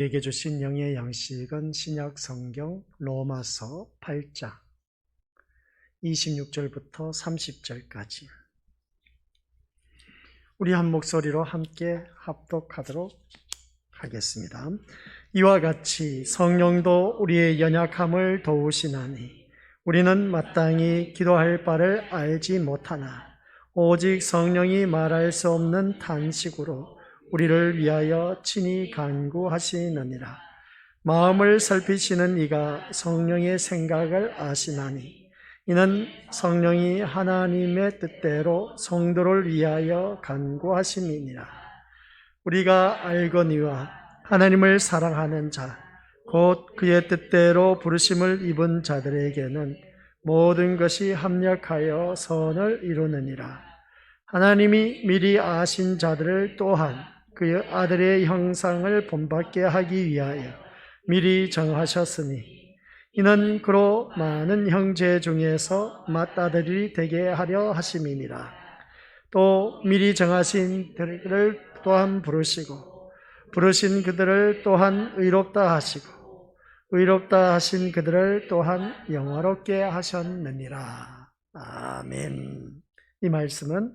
우리에게 주신 영의 양식은 신약 성경 로마서 8장 26절부터 30절까지 우리 한 목소리로 함께 합독하도록 하겠습니다. 이와 같이 성령도 우리의 연약함을 도우시나니 우리는 마땅히 기도할 바를 알지 못하나 오직 성령이 말할 수 없는 탄식으로 우리를 위하여 친히 간구하시느니라. 마음을 살피시는 이가 성령의 생각을 아시나니 이는 성령이 하나님의 뜻대로 성도를 위하여 간구하심이니라. 우리가 알거니와 하나님을 사랑하는 자, 곧 그의 뜻대로 부르심을 입은 자들에게는 모든 것이 합력하여 선을 이루느니라. 하나님이 미리 아신 자들을 또한 그의 아들의 형상을 본받게 하기 위하여 미리 정하셨으니 이는 그로 많은 형제 중에서 맏아들이 되게 하려 하심이니라. 또 미리 정하신 그들을 또한 부르시고 부르신 그들을 또한 의롭다 하시고 의롭다 하신 그들을 또한 영화롭게 하셨느니라. 아멘. 이 말씀은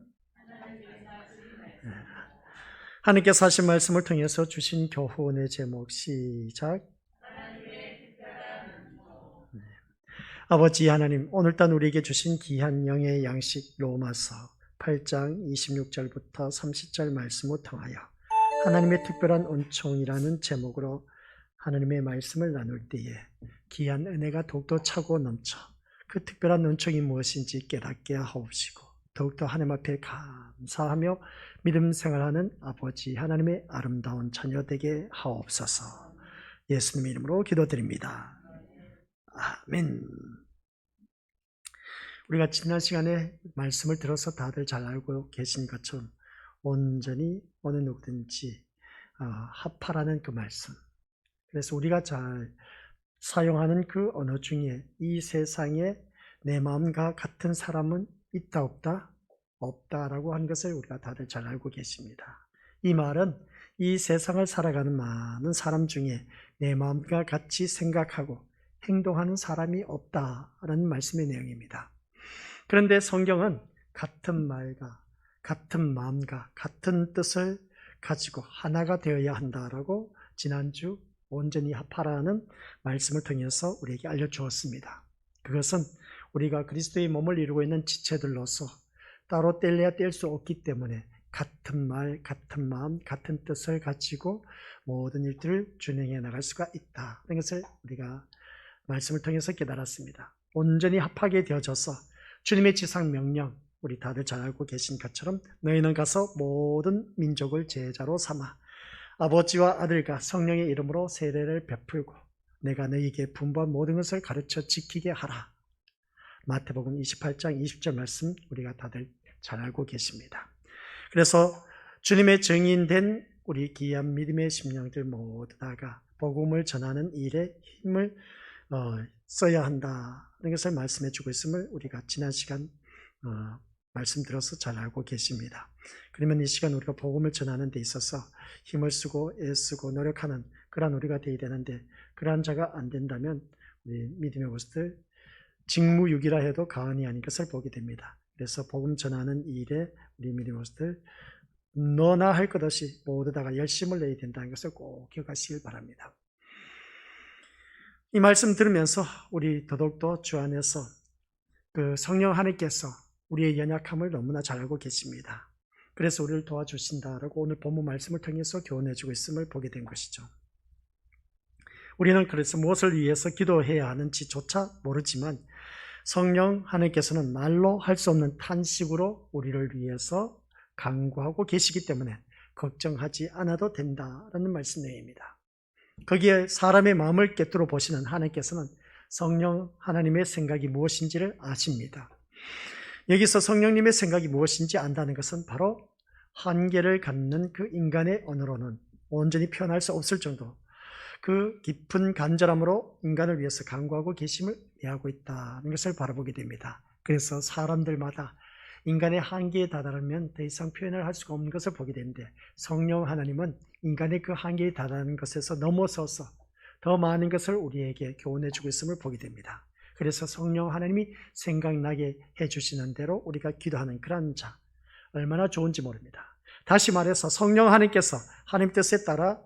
하나님께서 하신 말씀을 통해서 주신 교훈의 제목 시작. 아버지 하나님, 오늘따라 우리에게 주신 귀한 영의 양식 로마서 8장 26절부터 30절 말씀을 통하여 하나님의 특별한 은총이라는 제목으로 하나님의 말씀을 나눌 때에 귀한 은혜가 더욱더 차고 넘쳐 그 특별한 은총이 무엇인지 깨닫게 하옵시고 더욱더 하나님 앞에 감사하며 믿음 생활하는 아버지 하나님의 아름다운 자녀 되게 하옵소서. 예수님 이름으로 기도드립니다. 아멘. 우리가 지난 시간에 말씀을 들어서 다들 잘 알고 계신 것처럼 온전히 어느 누구든지 합하라는 그 말씀. 그래서 우리가 잘 사용하는 그 언어 중에 이 세상에 내 마음과 같은 사람은 있다 없다? 없다라고 한 것을 우리가 다들 잘 알고 계십니다. 이 말은 이 세상을 살아가는 많은 사람 중에 내 마음과 같이 생각하고 행동하는 사람이 없다라는 말씀의 내용입니다. 그런데 성경은 같은 말과 같은 마음과 같은 뜻을 가지고 하나가 되어야 한다라고 지난주 온전히 합하라는 말씀을 통해서 우리에게 알려주었습니다. 그것은 우리가 그리스도의 몸을 이루고 있는 지체들로서 따로 뗄래야 뗄 수 없기 때문에 같은 말, 같은 마음, 같은 뜻을 가지고 모든 일들을 준행해 나갈 수가 있다는 것을 우리가 말씀을 통해서 깨달았습니다. 온전히 합하게 되어져서 주님의 지상 명령, 우리 다들 잘 알고 계신 것처럼 너희는 가서 모든 민족을 제자로 삼아 아버지와 아들과 성령의 이름으로 세례를 베풀고 내가 너희에게 분부한 모든 것을 가르쳐 지키게 하라. 마태복음 28장 20절 말씀 우리가 다들 잘 알고 계십니다. 그래서 주님의 증인된 우리 귀한 믿음의 심령들 모두 다가 복음을 전하는 일에 힘을 써야 한다는 것을 말씀해 주고 있음을 우리가 지난 시간 말씀드려서 잘 알고 계십니다. 그러면 이 시간 우리가 복음을 전하는 데 있어서 힘을 쓰고 애쓰고 노력하는 그러한 우리가 되어야 되는데 그러한 자가 안 된다면 우리 믿음의 모습들 직무유기라 해도 과언이 아닌 것을 보게 됩니다. 그래서 복음 전하는 일에 우리 믿음의 모습들 너나 할 것 없이 모두 다가 열심을 내야 된다는 것을 꼭 기억하시길 바랍니다. 이 말씀 들으면서 우리 더더욱더 주 안에서 그 성령 하나님께서 우리의 연약함을 너무나 잘 알고 계십니다. 그래서 우리를 도와주신다라고 오늘 본문 말씀을 통해서 교훈해주고 있음을 보게 된 것이죠. 우리는 그래서 무엇을 위해서 기도해야 하는지조차 모르지만 성령 하나님께서는 말로 할 수 없는 탄식으로 우리를 위해서 간구하고 계시기 때문에 걱정하지 않아도 된다라는 말씀 내용입니다. 거기에 사람의 마음을 꿰뚫어 보시는 하나님께서는 성령 하나님의 생각이 무엇인지를 아십니다. 여기서 성령님의 생각이 무엇인지 안다는 것은 바로 한계를 갖는 그 인간의 언어로는 온전히 표현할 수 없을 정도 그 깊은 간절함으로 인간을 위해서 간구하고 계심을 이해하고 있다는 것을 바라보게 됩니다. 그래서 사람들마다 인간의 한계에 다다르면 더 이상 표현을 할 수가 없는 것을 보게 되는데 성령 하나님은 인간의 그 한계에 달하는 것에서 넘어서서 더 많은 것을 우리에게 교훈해 주고 있음을 보게 됩니다. 그래서 성령 하나님이 생각나게 해주시는 대로 우리가 기도하는 그런 자, 얼마나 좋은지 모릅니다. 다시 말해서 성령 하나님께서 하나님 뜻에 따라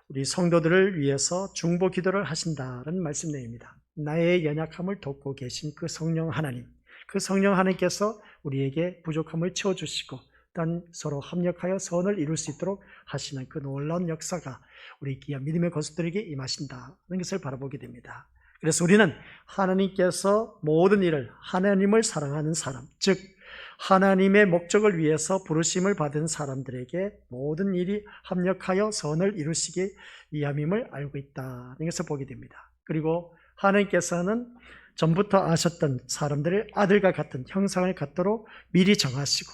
우리 성도들을 위해서 중보 기도를 하신다는 말씀 내용입니다. 나의 연약함을 돕고 계신 그 성령 하나님, 그 성령 하나님께서 우리에게 부족함을 채워주시고 또한 서로 합력하여 선을 이룰 수 있도록 하시는 그 놀라운 역사가 우리 귀한 믿음의 거수들에게 임하신다는 것을 바라보게 됩니다. 그래서 우리는 하나님께서 모든 일을 하나님을 사랑하는 사람, 즉 하나님의 목적을 위해서 부르심을 받은 사람들에게 모든 일이 합력하여 선을 이루시기 위함임을 알고 있다는 것을 보게 됩니다. 그리고 하나님께서는 전부터 아셨던 사람들의 아들과 같은 형상을 갖도록 미리 정하시고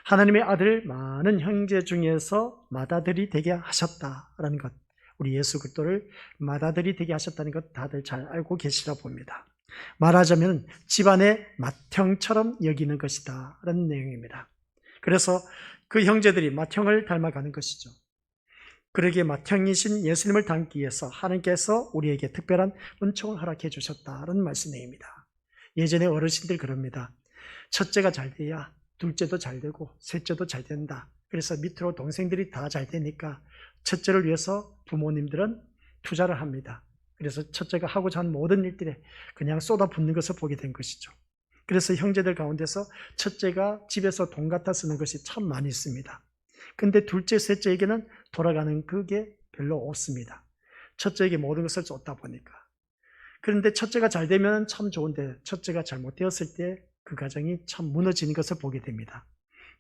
하나님의 아들 많은 형제 중에서 맏아들이 되게 하셨다라는 것, 우리 예수 그리스도를 맏아들이 되게 하셨다는 것 다들 잘 알고 계시라 봅니다. 말하자면 집안의 맏형처럼 여기는 것이다 라는 내용입니다. 그래서 그 형제들이 맏형을 닮아가는 것이죠. 그러기에 맏형이신 예수님을 닮기 위해서 하나님께서 우리에게 특별한 은총을 허락해 주셨다는 말씀 내용입니다. 예전에 어르신들 그럽니다. 첫째가 잘 돼야 둘째도 잘 되고 셋째도 잘 된다. 그래서 밑으로 동생들이 다 잘 되니까 첫째를 위해서 부모님들은 투자를 합니다. 그래서 첫째가 하고자 하는 모든 일들에 그냥 쏟아붓는 것을 보게 된 것이죠. 그래서 형제들 가운데서 첫째가 집에서 돈 갖다 쓰는 것이 참 많이 있습니다. 근데 둘째, 셋째에게는 돌아가는 그게 별로 없습니다. 첫째에게 모든 것을 쏟다 보니까. 그런데 첫째가 잘 되면 참 좋은데 첫째가 잘못되었을 때 그 가정이 참 무너지는 것을 보게 됩니다.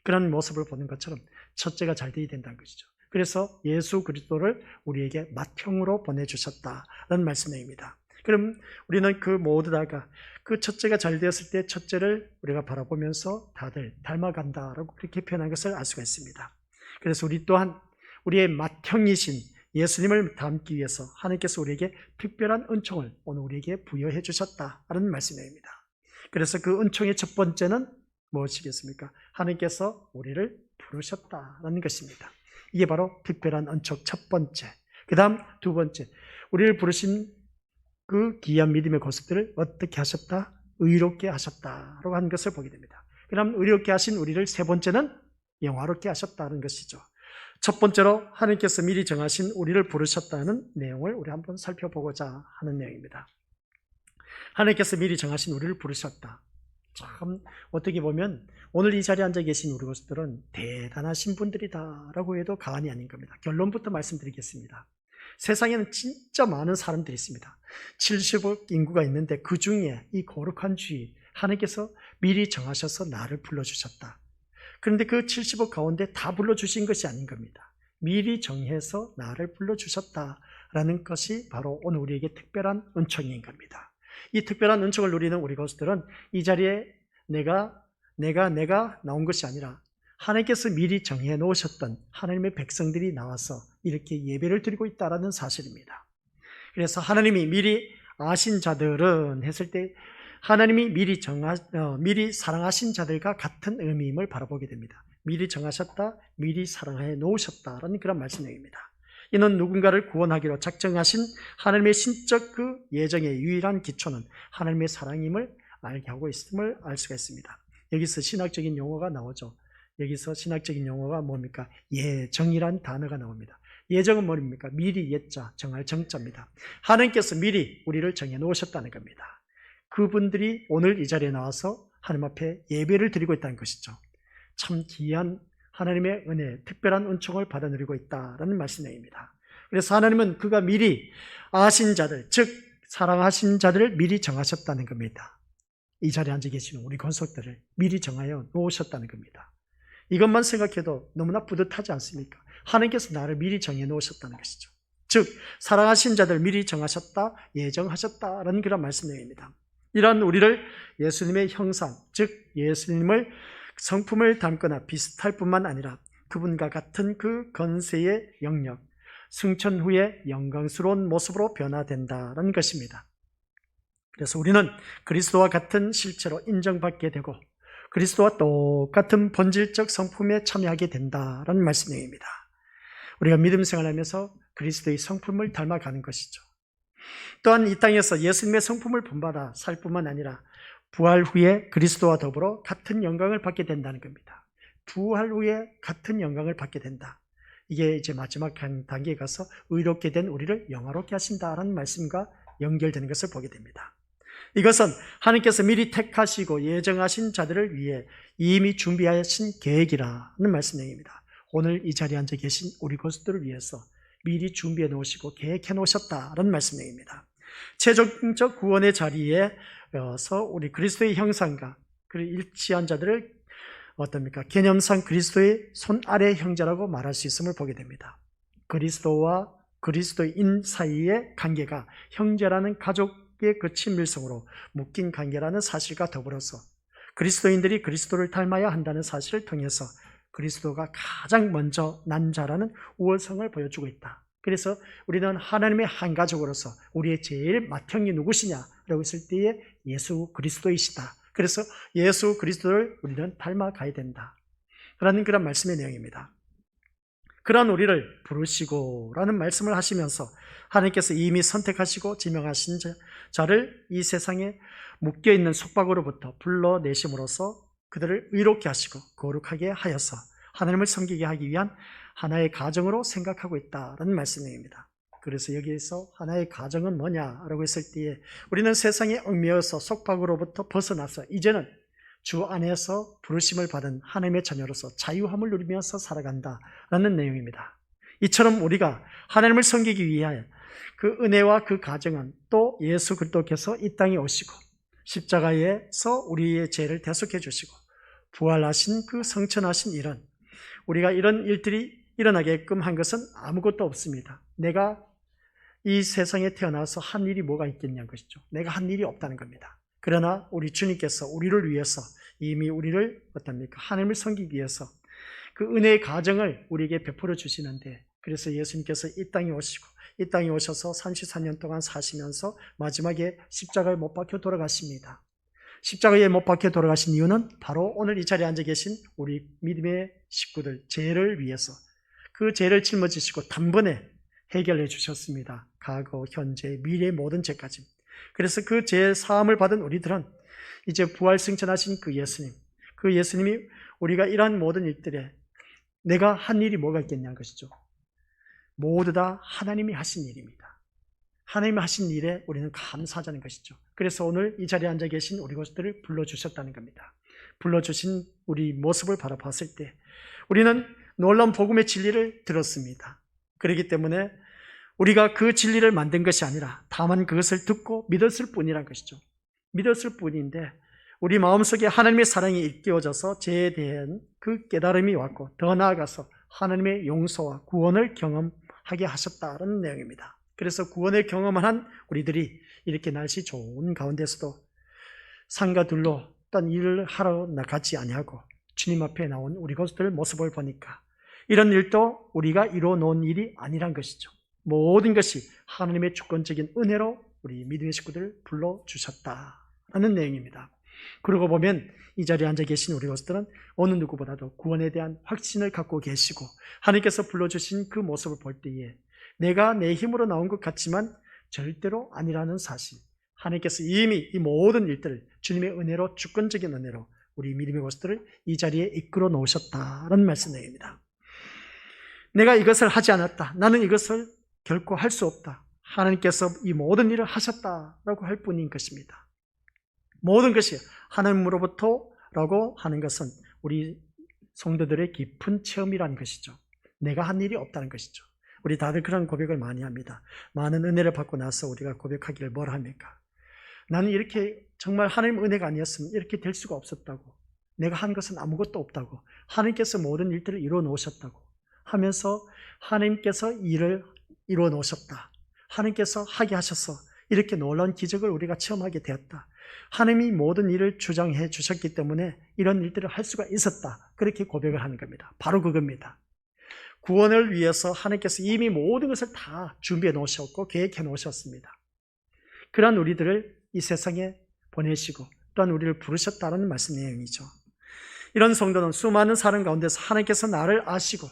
그런 모습을 보는 것처럼 첫째가 잘 되어야 된다는 것이죠. 그래서 예수 그리스도를 우리에게 맏형으로 보내주셨다는 말씀입니다. 그럼 우리는 그 모두 다가 그 첫째가 잘 되었을 때 첫째를 우리가 바라보면서 다들 닮아간다라고 그렇게 표현한 것을 알 수가 있습니다. 그래서 우리 또한 우리의 맏형이신 예수님을 닮기 위해서 하나님께서 우리에게 특별한 은총을 오늘 우리에게 부여해 주셨다는 말씀입니다. 그래서 그 은총의 첫 번째는 무엇이겠습니까? 하나님께서 우리를 부르셨다는 것입니다. 이게 바로 특별한 은총 첫 번째. 그 다음 두 번째, 우리를 부르신 그 귀한 믿음의 고수들을 어떻게 하셨다? 의롭게 하셨다라고 하는 것을 보게 됩니다. 그럼 의롭게 하신 우리를 세 번째는 영화롭게 하셨다는 것이죠. 첫 번째로 하나님께서 미리 정하신 우리를 부르셨다는 내용을 우리 한번 살펴보고자 하는 내용입니다. 하나님께서 미리 정하신 우리를 부르셨다. 참 어떻게 보면 오늘 이 자리에 앉아 계신 우리 것들은 대단하신 분들이다라고 해도 과언이 아닌 겁니다. 결론부터 말씀드리겠습니다. 세상에는 진짜 많은 사람들이 있습니다. 70억 인구가 있는데 그 중에 이 거룩한 주의 하나님께서 미리 정하셔서 나를 불러주셨다. 그런데 그 70억 가운데 다 불러주신 것이 아닌 겁니다. 미리 정해서 나를 불러주셨다라는 것이 바로 오늘 우리에게 특별한 은총인 겁니다. 이 특별한 은총을 누리는 우리 것들은 이 자리에 내가 나온 것이 아니라 하나님께서 미리 정해 놓으셨던 하나님의 백성들이 나와서 이렇게 예배를 드리고 있다는 사실입니다. 그래서 하나님이 미리 아신 자들은 했을 때 하나님이 미리 사랑하신 자들과 같은 의미임을 바라보게 됩니다. 미리 정하셨다, 미리 사랑해 놓으셨다라는 그런 말씀입니다. 이는 누군가를 구원하기로 작정하신 하나님의 신적 그 예정의 유일한 기초는 하나님의 사랑임을 알게 하고 있음을 알 수가 있습니다. 여기서 신학적인 용어가 나오죠. 여기서 신학적인 용어가 뭡니까? 예정이란 단어가 나옵니다. 예정은 뭡니까? 미리 예자, 정할 정자입니다. 하나님께서 미리 우리를 정해 놓으셨다는 겁니다. 그분들이 오늘 이 자리에 나와서 하나님 앞에 예배를 드리고 있다는 것이죠. 참 귀한 하나님의 은혜, 특별한 은총을 받아 누리고 있다는 말씀입니다. 그래서 하나님은 그가 미리 아신 자들, 즉 사랑하신 자들을 미리 정하셨다는 겁니다. 이 자리에 앉아 계시는 우리 권속들을 미리 정하여 놓으셨다는 겁니다. 이것만 생각해도 너무나 뿌듯하지 않습니까? 하나님께서 나를 미리 정해 놓으셨다는 것이죠. 즉 사랑하신 자들 미리 정하셨다, 예정하셨다라는 그런 말씀입니다. 이런 우리를 예수님의 형상, 즉 예수님을 성품을 닮거나 비슷할 뿐만 아니라 그분과 같은 그 건세의 영역, 승천 후에 영광스러운 모습으로 변화된다는 것입니다. 그래서 우리는 그리스도와 같은 실체로 인정받게 되고 그리스도와 똑같은 본질적 성품에 참여하게 된다는 말씀입니다. 우리가 믿음 생활하면서 그리스도의 성품을 닮아가는 것이죠. 또한 이 땅에서 예수님의 성품을 본받아 살 뿐만 아니라 부활 후에 그리스도와 더불어 같은 영광을 받게 된다는 겁니다. 부활 후에 같은 영광을 받게 된다. 이게 이제 마지막 단계에 가서 의롭게 된 우리를 영화롭게 하신다라는 말씀과 연결되는 것을 보게 됩니다. 이것은 하나님께서 미리 택하시고 예정하신 자들을 위해 이미 준비하신 계획이라는 말씀 내용입니다. 오늘 이 자리에 앉아 계신 우리 것들을 위해서 미리 준비해 놓으시고 계획해 놓으셨다는 말씀 내용입니다. 최종적 구원의 자리에서 우리 그리스도의 형상과 그 일치한 자들을 어떻습니까? 개념상 그리스도의 손 아래 형제라고 말할 수 있음을 보게 됩니다. 그리스도와 그리스도인 사이의 관계가 형제라는 가족의 그 친밀성으로 묶인 관계라는 사실과 더불어서 그리스도인들이 그리스도를 닮아야 한다는 사실을 통해서 그리스도가 가장 먼저 난 자라는 우월성을 보여주고 있다. 그래서 우리는 하나님의 한 가족으로서 우리의 제일 맏형이 누구시냐라고 했을 때에 예수 그리스도이시다. 그래서 예수 그리스도를 우리는 닮아가야 된다. 라는 그런 말씀의 내용입니다. 그러한 우리를 부르시고라는 말씀을 하시면서 하나님께서 이미 선택하시고 지명하신 자를 이 세상에 묶여있는 속박으로부터 불러내심으로써 그들을 의롭게 하시고 거룩하게 하여서 하나님을 섬기게 하기 위한 하나의 가정으로 생각하고 있다라는 말씀입니다. 그래서 여기에서 하나의 가정은 뭐냐라고 했을 때에 우리는 세상에 얽매여서 속박으로부터 벗어나서 이제는 주 안에서 부르심을 받은 하나님의 자녀로서 자유함을 누리면서 살아간다라는 내용입니다. 이처럼 우리가 하나님을 섬기기 위하여 그 은혜와 그 가정은 또 예수 그리스도께서 이 땅에 오시고 십자가에서 우리의 죄를 대속해 주시고 부활하신 그 성천하신 일은 우리가 이런 일들이 일어나게끔 한 것은 아무것도 없습니다. 내가 이 세상에 태어나서 한 일이 뭐가 있겠냐는 것이죠. 내가 한 일이 없다는 겁니다. 그러나 우리 주님께서 우리를 위해서 이미 우리를 어떻습니까? 하나님을 섬기기 위해서 그 은혜의 가정을 우리에게 베풀어 주시는데 그래서 예수님께서 이 땅에 오시고 이 땅에 오셔서 34년 동안 사시면서 마지막에 십자가에 못 박혀 돌아가십니다. 십자가에 못 박혀 돌아가신 이유는 바로 오늘 이 자리에 앉아 계신 우리 믿음의 식구들 죄를 위해서 그 죄를 짊어지시고 단번에 해결해 주셨습니다. 과거, 현재, 미래의 모든 죄까지. 그래서 그 죄 사함을 받은 우리들은 이제 부활 승천하신 그 예수님이 우리가 이러한 모든 일들에 내가 한 일이 뭐가 있겠냐는 것이죠. 모두 다 하나님이 하신 일입니다. 하나님이 하신 일에 우리는 감사하자는 것이죠. 그래서 오늘 이 자리에 앉아 계신 우리 것들을 불러주셨다는 겁니다. 불러주신 우리 모습을 바라봤을 때 우리는 놀라운 복음의 진리를 들었습니다. 그렇기 때문에 우리가 그 진리를 만든 것이 아니라 다만 그것을 듣고 믿었을 뿐이란 것이죠. 믿었을 뿐인데 우리 마음속에 하나님의 사랑이 일깨워져서 죄에 대한 그 깨달음이 왔고 더 나아가서 하나님의 용서와 구원을 경험하게 하셨다는 내용입니다. 그래서 구원을 경험한 우리들이 이렇게 날씨 좋은 가운데서도 산과 들로 어떤 일을 하러 나가지 아니하고 주님 앞에 나온 우리 것들 모습을 보니까 이런 일도 우리가 이루어 놓은 일이 아니란 것이죠. 모든 것이 하나님의 주권적인 은혜로 우리 믿음의 식구들을 불러주셨다는 내용입니다. 그러고 보면 이 자리에 앉아 계신 우리 것들은 어느 누구보다도 구원에 대한 확신을 갖고 계시고 하나님께서 불러주신 그 모습을 볼 때에 내가 내 힘으로 나온 것 같지만 절대로 아니라는 사실, 하나님께서 이미 이 모든 일들을 주님의 은혜로 주권적인 은혜로 우리 믿음의 것들을 이 자리에 이끌어 놓으셨다는 말씀 내용입니다. 내가 이것을 하지 않았다. 나는 이것을 결코 할 수 없다. 하나님께서 이 모든 일을 하셨다라고 할 뿐인 것입니다. 모든 것이 하나님으로부터라고 하는 것은 우리 성도들의 깊은 체험이라는 것이죠. 내가 한 일이 없다는 것이죠. 우리 다들 그런 고백을 많이 합니다. 많은 은혜를 받고 나서 우리가 고백하기를 뭘 합니까? 나는 이렇게 정말 하나님 은혜가 아니었으면 이렇게 될 수가 없었다고. 내가 한 것은 아무것도 없다고. 하나님께서 모든 일들을 이루어 놓으셨다고 하면서 하나님께서 일을 이루어 놓으셨다. 하나님께서 하게 하셔서 이렇게 놀라운 기적을 우리가 체험하게 되었다. 하나님이 모든 일을 주장해 주셨기 때문에 이런 일들을 할 수가 있었다. 그렇게 고백을 하는 겁니다. 바로 그겁니다. 구원을 위해서 하나님께서 이미 모든 것을 다 준비해 놓으셨고 계획해 놓으셨습니다. 그러한 우리들을 이 세상에 보내시고 또한 우리를 부르셨다는 말씀 내용이죠. 이런 성도는 수많은 사람 가운데서 하나님께서 나를 아시고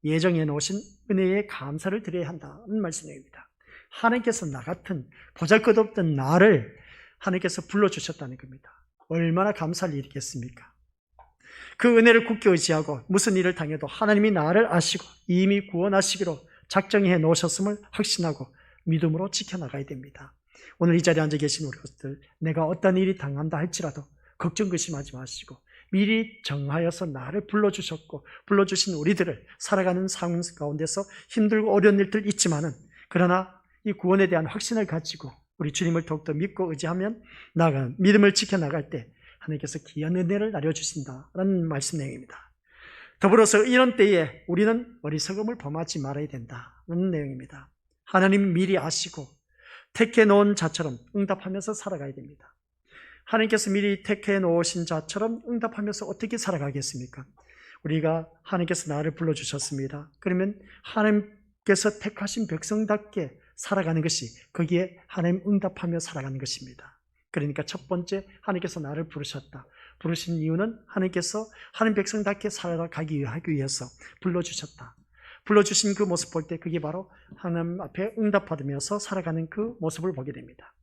예정해 놓으신 은혜에 감사를 드려야 한다는 말씀입니다. 하나님께서 나 같은 보잘것없던 나를 하나님께서 불러주셨다는 겁니다. 얼마나 감사할 일이겠습니까? 그 은혜를 굳게 의지하고 무슨 일을 당해도 하나님이 나를 아시고 이미 구원하시기로 작정해 놓으셨음을 확신하고 믿음으로 지켜나가야 됩니다. 오늘 이 자리에 앉아 계신 우리 것들, 내가 어떤 일이 당한다 할지라도 걱정 근심하지 마시고 미리 정하여서 나를 불러주셨고 불러주신 우리들을 살아가는 상황 가운데서 힘들고 어려운 일들 있지만은, 그러나 이 구원에 대한 확신을 가지고 우리 주님을 더욱더 믿고 의지하면 믿음을 지켜나갈 때 하나님께서 귀한 은혜를 나눠주신다라는 말씀 내용입니다. 더불어서 이런 때에 우리는 어리석음을 범하지 말아야 된다는 내용입니다. 하나님 미리 아시고 택해 놓은 자처럼 응답하면서 살아가야 됩니다. 하나님께서 미리 택해 놓으신 자처럼 응답하면서 어떻게 살아가겠습니까? 우리가 하나님께서 나를 불러주셨습니다. 그러면 하나님께서 택하신 백성답게 살아가는 것이, 거기에 하나님 응답하며 살아가는 것입니다. 그러니까 첫 번째, 하나님께서 나를 부르셨다. 부르신 이유는 하나님께서 하나님 백성답게 살아가기 위해서 불러주셨다. 불러주신 그 모습 볼 때 그게 바로 하나님 앞에 응답받으면서 살아가는 그 모습을 보게 됩니다.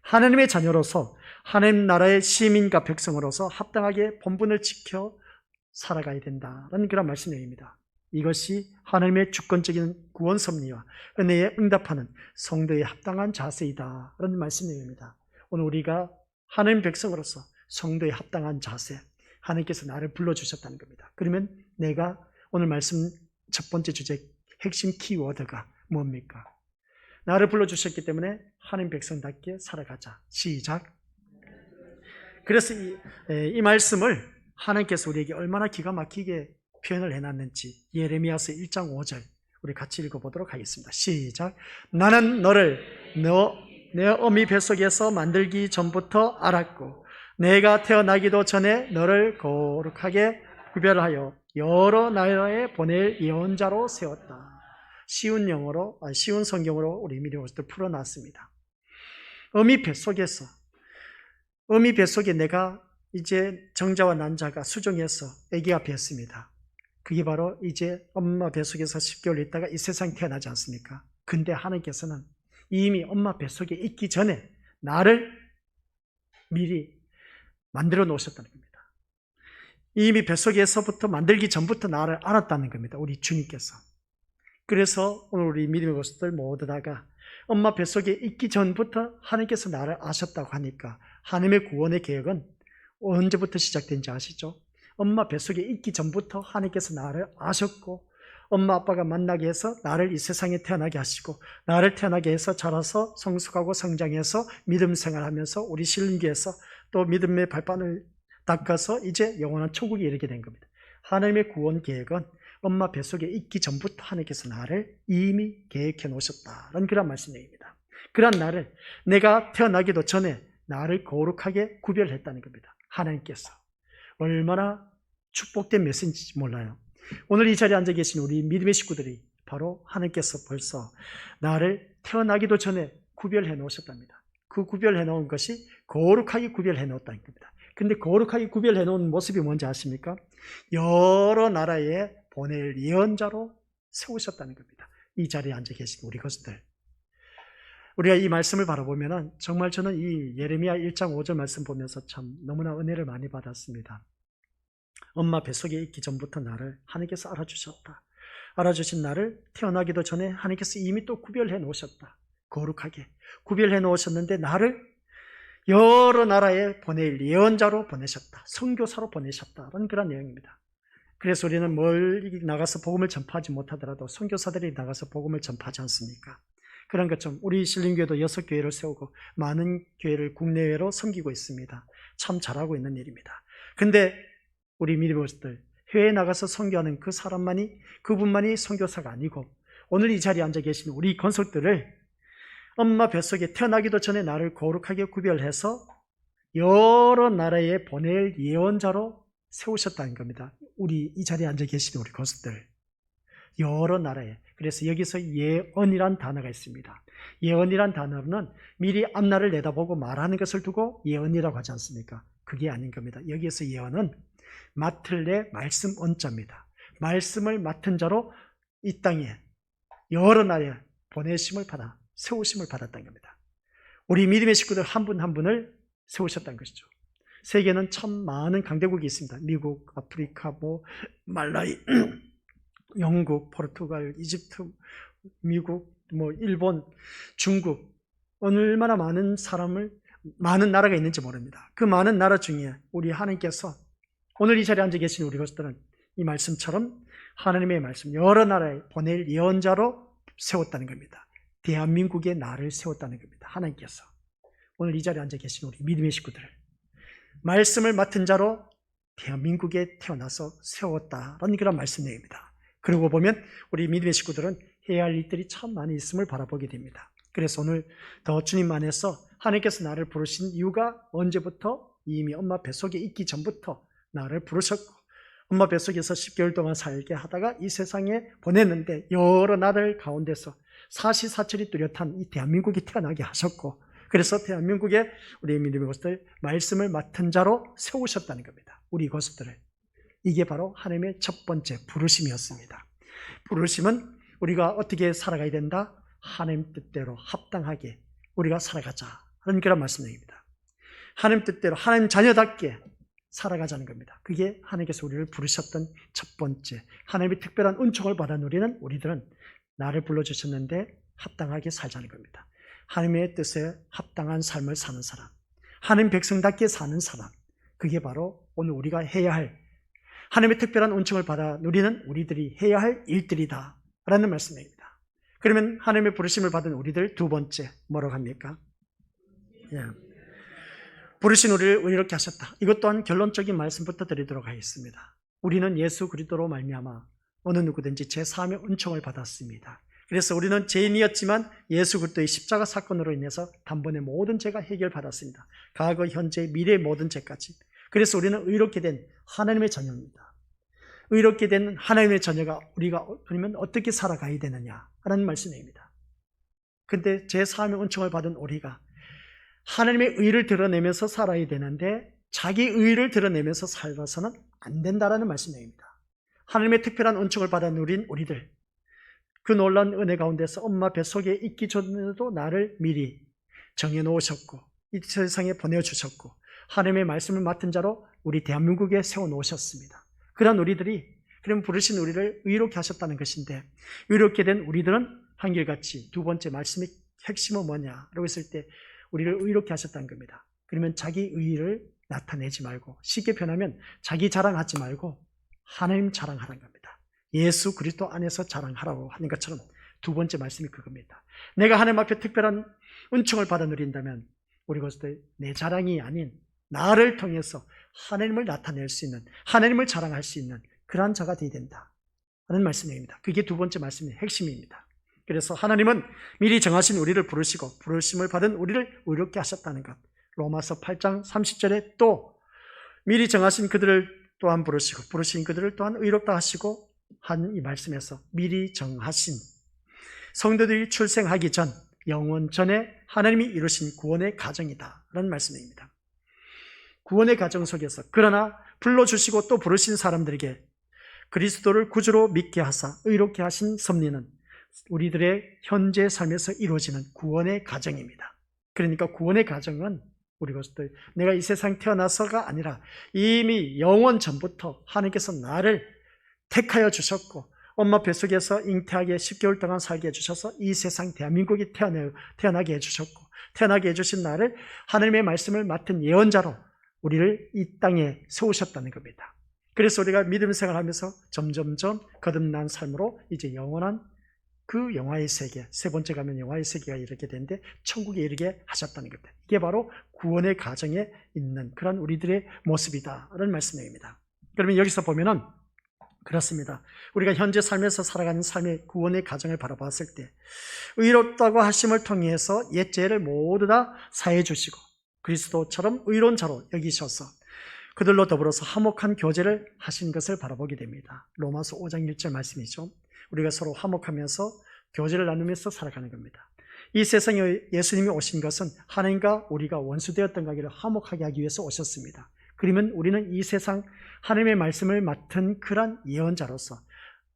하나님의 자녀로서 하나님 나라의 시민과 백성으로서 합당하게 본분을 지켜 살아가야 된다는 그런 말씀입니다. 이것이 하나님의 주권적인 구원 섭리와 은혜에 응답하는 성도의 합당한 자세이다라는 말씀입니다. 오늘 우리가 하나님 백성으로서 성도의 합당한 자세, 하나님께서 나를 불러주셨다는 겁니다. 그러면 내가 오늘 말씀 첫 번째 주제 핵심 키워드가 뭡니까? 나를 불러주셨기 때문에 하나님 백성답게 살아가자. 시작. 그래서 이 말씀을 하나님께서 우리에게 얼마나 기가 막히게 표현을 해놨는지 예레미야서 1장 5절 우리 같이 읽어보도록 하겠습니다. 시작. 나는 너를 내 어미 뱃속에서 만들기 전부터 알았고 내가 태어나기도 전에 너를 거룩하게 구별하여 여러 나라에 보낼 예언자로 세웠다. 쉬운 성경으로 우리 미리 오스들 풀어놨습니다. 어미 뱃속에 내가 이제 정자와 난자가 수정해서 아기가 뵀습니다. 그게 바로 이제 엄마 뱃속에서 10개월 있다가 이 세상에 태어나지 않습니까? 근데 하나님께서는 이미 엄마 뱃속에 있기 전에 나를 미리 만들어 놓으셨다는 겁니다. 이미 뱃속에서부터 만들기 전부터 나를 알았다는 겁니다. 우리 주님께서. 그래서 오늘 우리 믿음의 것들 모두 다가 엄마 뱃속에 있기 전부터 하나님께서 나를 아셨다고 하니까 하나님의 구원의 계획은 언제부터 시작된지 아시죠? 엄마 뱃속에 있기 전부터 하나님께서 나를 아셨고 엄마 아빠가 만나게 해서 나를 이 세상에 태어나게 하시고 나를 태어나게 해서 자라서 성숙하고 성장해서 믿음 생활하면서 우리 신림교에서 또 믿음의 발판을 닦아서 이제 영원한 천국에 이르게 된 겁니다. 하나님의 구원 계획은 엄마 뱃속에 있기 전부터 하나님께서 나를 이미 계획해 놓으셨다는 그런 말씀입니다. 그런 나를 내가 태어나기도 전에 나를 거룩하게 구별했다는 겁니다. 하나님께서 얼마나 축복된 메시지인지 몰라요. 오늘 이 자리에 앉아 계신 우리 믿음의 식구들이 바로 하나님께서 벌써 나를 태어나기도 전에 구별해 놓으셨답니다. 그 구별해 놓은 것이 거룩하게 구별해 놓았다는 겁니다. 근데 거룩하게 구별해 놓은 모습이 뭔지 아십니까? 여러 나라에 보낼 예언자로 세우셨다는 겁니다. 이 자리에 앉아 계신 우리 것들, 우리가 이 말씀을 바라보면 정말 저는 이 예레미야 1장 5절 말씀 보면서 참 너무나 은혜를 많이 받았습니다. 엄마 뱃속에 있기 전부터 나를 하나님께서 알아주셨다. 알아주신 나를 태어나기도 전에 하나님께서 이미 또 구별해 놓으셨다. 거룩하게 구별해 놓으셨는데 나를 여러 나라에 보낼 예언자로 보내셨다. 선교사로 보내셨다는 그런 내용입니다. 그래서 우리는 멀리 나가서 복음을 전파하지 못하더라도 선교사들이 나가서 복음을 전파하지 않습니까? 그런 것처럼 우리 신림교회도 6교회를 세우고 많은 교회를 국내외로 섬기고 있습니다. 참 잘하고 있는 일입니다. 근데 우리 믿음의들 해외에 나가서 선교하는 그분만이 선교사가 아니고 오늘 이 자리에 앉아 계신 우리 건석들을 엄마 뱃속에 태어나기도 전에 나를 거룩하게 구별해서 여러 나라에 보낼 예언자로 세우셨다는 겁니다. 우리 이 자리에 앉아 계신 우리 건석들 여러 나라에. 그래서 여기서 예언이란 단어가 있습니다. 예언이란 단어는 미리 앞날을 내다보고 말하는 것을 두고 예언이라고 하지 않습니까? 그게 아닌 겁니다. 여기에서 예언은 맡을래 말씀 언자입니다. 말씀을 맡은 자로 이 땅에 여러 나라에 보내심을 받아 세우심을 받았다는 겁니다. 우리 믿음의 식구들 한 분 한 분을 세우셨다는 것이죠. 세계는 참 많은 강대국이 있습니다. 미국, 아프리카, 말라이, 영국, 포르투갈, 이집트, 미국, 일본, 중국, 얼마나 많은 나라가 있는지 모릅니다. 그 많은 나라 중에 우리 하나님께서 오늘 이 자리에 앉아 계신 우리 것들은 이 말씀처럼 하나님의 말씀, 여러 나라에 보낼 예언자로 세웠다는 겁니다. 대한민국의 나를 세웠다는 겁니다. 하나님께서 오늘 이 자리에 앉아 계신 우리 믿음의 식구들을 말씀을 맡은 자로 대한민국에 태어나서 세웠다라는 그런 말씀 내용입니다. 그러고 보면 우리 믿음의 식구들은 해야 할 일들이 참 많이 있음을 바라보게 됩니다. 그래서 오늘 더 주님 안에서 하나님께서 나를 부르신 이유가 언제부터? 이미 엄마 뱃속에 있기 전부터 나를 부르셨고 엄마 뱃속에서 10개월 동안 살게 하다가 이 세상에 보냈는데 여러 나라들 가운데서 사시사철이 뚜렷한 이 대한민국이 태어나게 하셨고 그래서 대한민국에 우리 믿음의 것들 말씀을 맡은 자로 세우셨다는 겁니다. 우리 것들을. 이게 바로 하나님의 첫 번째 부르심이었습니다. 부르심은 우리가 어떻게 살아가야 된다? 하나님 뜻대로 합당하게 우리가 살아가자는 그런 말씀입니다. 하나님 뜻대로 하나님 자녀답게 살아가자는 겁니다. 그게 하나님께서 우리를 부르셨던 첫 번째 하나님의 특별한 은총을 받아 누리는 우리들은 나를 불러주셨는데 합당하게 살자는 겁니다. 하나님의 뜻에 합당한 삶을 사는 사람, 하나님 백성답게 사는 사람, 그게 바로 오늘 우리가 해야 할 하나님의 특별한 은총을 받아 누리는 우리들이 해야 할 일들이다 라는 말씀입니다. 그러면 하나님의 부르심을 받은 우리들 두 번째 뭐라고 합니까? 부르신 우리를 의롭게 하셨다. 이것 또한 결론적인 말씀부터 드리도록 하겠습니다. 우리는 예수 그리스도로 말미암아 어느 누구든지 제3의 은총을 받았습니다. 그래서 우리는 죄인이었지만 예수 그리스도의 십자가 사건으로 인해서 단번에 모든 죄가 해결받았습니다. 과거, 현재, 미래의 모든 죄까지. 그래서 우리는 의롭게 된 하나님의 자녀입니다. 의롭게 된 하나님의 자녀가 우리가 그러면 어떻게 살아가야 되느냐라는 말씀입니다. 근데 제3의 은총을 받은 우리가 하나님의 의를 드러내면서 살아야 되는데 자기 의를 드러내면서 살아서는 안 된다라는 말씀입니다. 하나님의 특별한 은총을 받아 누린 우리들, 그 놀라운 은혜 가운데서 엄마 뱃속에 있기 전에도 나를 미리 정해놓으셨고 이 세상에 보내주셨고 하나님의 말씀을 맡은 자로 우리 대한민국에 세워놓으셨습니다. 그런 우리들이 그럼 부르신 우리를 의롭게 하셨다는 것인데 의롭게 된 우리들은 한결같이 두 번째 말씀의 핵심은 뭐냐라고 했을 때 우리를 의롭게 하셨다는 겁니다. 그러면 자기 의의를 나타내지 말고 쉽게 표현하면 자기 자랑하지 말고 하나님 자랑하라는 겁니다. 예수 그리스도 안에서 자랑하라고 하는 것처럼 두 번째 말씀이 그겁니다. 내가 하나님 앞에 특별한 은총을 받아 누린다면 우리 것들 내 자랑이 아닌 나를 통해서 하나님을 나타낼 수 있는 하나님을 자랑할 수 있는 그러한 자가 되어야 된다 하는 말씀입니다. 그게 두 번째 말씀의 핵심입니다. 그래서 하나님은 미리 정하신 우리를 부르시고 부르심을 받은 우리를 의롭게 하셨다는 것. 로마서 8장 30절에 또 미리 정하신 그들을 또한 부르시고 부르신 그들을 또한 의롭다 하시고 한 이 말씀에서 미리 정하신 성도들이 출생하기 전 영원 전에 하나님이 이루신 구원의 가정이다 라는 말씀입니다. 구원의 가정 속에서 그러나 불러주시고 또 부르신 사람들에게 그리스도를 구주로 믿게 하사 의롭게 하신 섭리는 우리들의 현재 삶에서 이루어지는 구원의 가정입니다. 그러니까 구원의 가정은 우리 것들 내가 이 세상 태어나서가 아니라 이미 영원 전부터 하나님께서 나를 택하여 주셨고 엄마 뱃속에서 잉태하게 10개월 동안 살게 해주셔서 이 세상 대한민국이 태어나게 해주셨고 태어나게 해주신 나를 하나님의 말씀을 맡은 예언자로 우리를 이 땅에 세우셨다는 겁니다. 그래서 우리가 믿음 생활하면서 점점점 거듭난 삶으로 이제 영원한 그 영화의 세계, 세 번째 가면 영화의 세계가 이렇게 되는데 천국에 이르게 하셨다는 겁니다. 이게 바로 구원의 가정에 있는 그런 우리들의 모습이다라는 말씀입니다. 그러면 여기서 보면은 그렇습니다. 우리가 현재 삶에서 살아가는 삶의 구원의 가정을 바라봤을 때 의롭다고 하심을 통해서 옛 죄를 모두 다 사해 주시고 그리스도처럼 의로운 자로 여기셔서 그들로 더불어서 화목한 교제를 하신 것을 바라보게 됩니다. 로마서 5장 1절 말씀이죠. 우리가 서로 화목하면서 교제를 나누면서 살아가는 겁니다. 이 세상에 예수님이 오신 것은 하나님과 우리가 원수되었던 관계를 화목하게 하기 위해서 오셨습니다. 그러면 우리는 이 세상 하나님의 말씀을 맡은 그런 예언자로서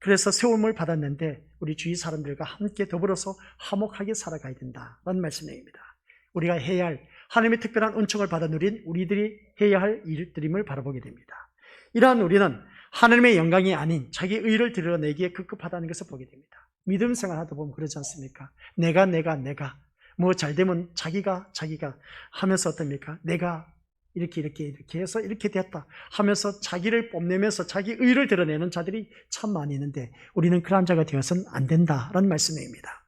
그래서 세움을 받았는데 우리 주위 사람들과 함께 더불어서 화목하게 살아가야 된다는 말씀입니다. 우리가 해야 할 하나님의 특별한 은총을 받아 누린 우리들이 해야 할 일들임을 바라보게 됩니다. 이러한 우리는 하나님의 영광이 아닌 자기 의를 드러내기에 급급하다는 것을 보게 됩니다. 믿음 생활하다 보면 그러지 않습니까? 내가 뭐 잘되면 자기가 하면서 어떻습니까? 내가 이렇게 해서 이렇게 됐다 하면서 자기를 뽐내면서 자기 의를 드러내는 자들이 참 많이 있는데 우리는 그런 자가 되어서는 안 된다라는 말씀입니다.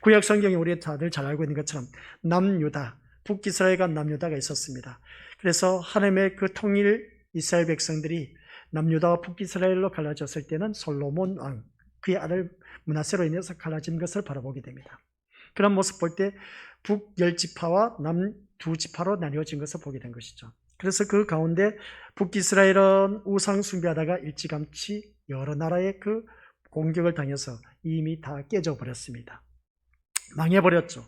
구약 성경에 우리 다들 잘 알고 있는 것처럼 남유다, 북이스라엘과 남유다가 있었습니다. 그래서 하나님의 그 통일 이스라엘 백성들이 남유다와 북이스라엘로 갈라졌을 때는 솔로몬 왕, 그의 아들 므낫세로 인해서 갈라진 것을 바라보게 됩니다. 그런 모습 볼 때 북 10지파와 남 2지파로 나뉘어진 것을 보게 된 것이죠. 그래서 그 가운데 북이스라엘은 우상 숭배하다가 일찌감치 여러 나라의 그 공격을 당해서 이미 다 깨져버렸습니다. 망해버렸죠.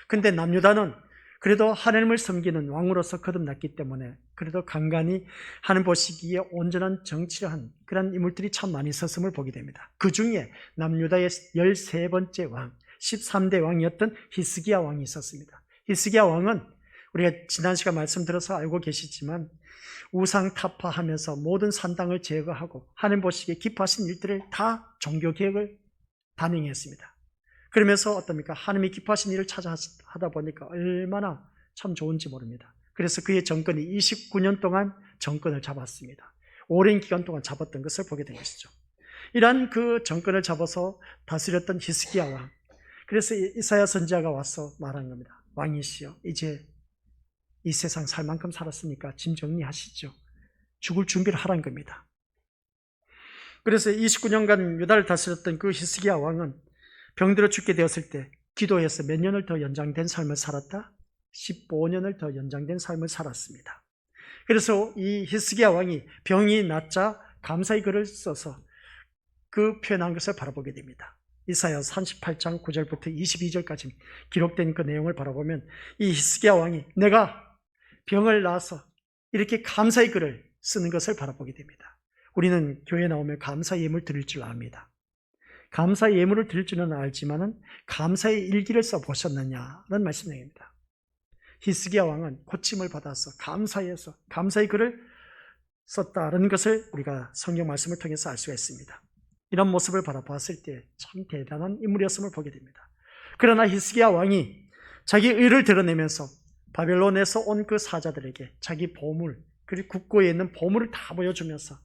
근데 남유다는 그래도 하나님을 섬기는 왕으로서 거듭났기 때문에 그래도 간간히 하나님 보시기에 온전한 정치를 한 그런 인물들이 참 많이 있었음을 보게 됩니다. 그 중에 남유다의 13번째 왕, 13대 왕이었던 히스기야 왕이 있었습니다. 히스기야 왕은 우리가 지난 시간 말씀드려서 알고 계시지만 우상 타파하면서 모든 산당을 제거하고 하나님 보시기에 기뻐하신 일들을 다 종교개혁을 단행했습니다. 그러면서 어떻습니까? 하나님이 기뻐하신 일을 찾아 하다 보니까 얼마나 참 좋은지 모릅니다. 그래서 그의 정권이 29년 동안 정권을 잡았습니다. 오랜 기간 동안 잡았던 것을 보게 된 것이죠. 이러한 그 정권을 잡아서 다스렸던 히스기야 왕. 그래서 이사야 선지자가 와서 말한 겁니다. 왕이시여, 이제 이 세상 살 만큼 살았으니까 짐 정리하시죠. 죽을 준비를 하라는 겁니다. 그래서 29년간 유다를 다스렸던 그 히스기야 왕은 병들어 죽게 되었을 때 기도해서 몇 년을 더 연장된 삶을 살았다? 15년을 더 연장된 삶을 살았습니다. 그래서 이 히스기야 왕이 병이 낫자 감사의 글을 써서 그 표현한 것을 바라보게 됩니다. 이사야 38장 9절부터 22절까지 기록된 그 내용을 바라보면 이 히스기야 왕이 내가 병을 나아서 이렇게 감사의 글을 쓰는 것을 바라보게 됩니다. 우리는 교회에 나오면 감사 예물 드릴 줄 압니다. 감사의 예물을 드릴 줄은 알지만은 감사의 일기를 써보셨느냐는 말씀입니다. 히스기야 왕은 고침을 받아서 감사해서 감사의 글을 썼다는 것을 우리가 성경 말씀을 통해서 알 수가 있습니다. 이런 모습을 바라봤을 때 참 대단한 인물이었음을 보게 됩니다. 그러나 히스기야 왕이 자기 의를 드러내면서 바벨론에서 온 그 사자들에게 자기 보물, 그리고 국고에 있는 보물을 다 보여주면서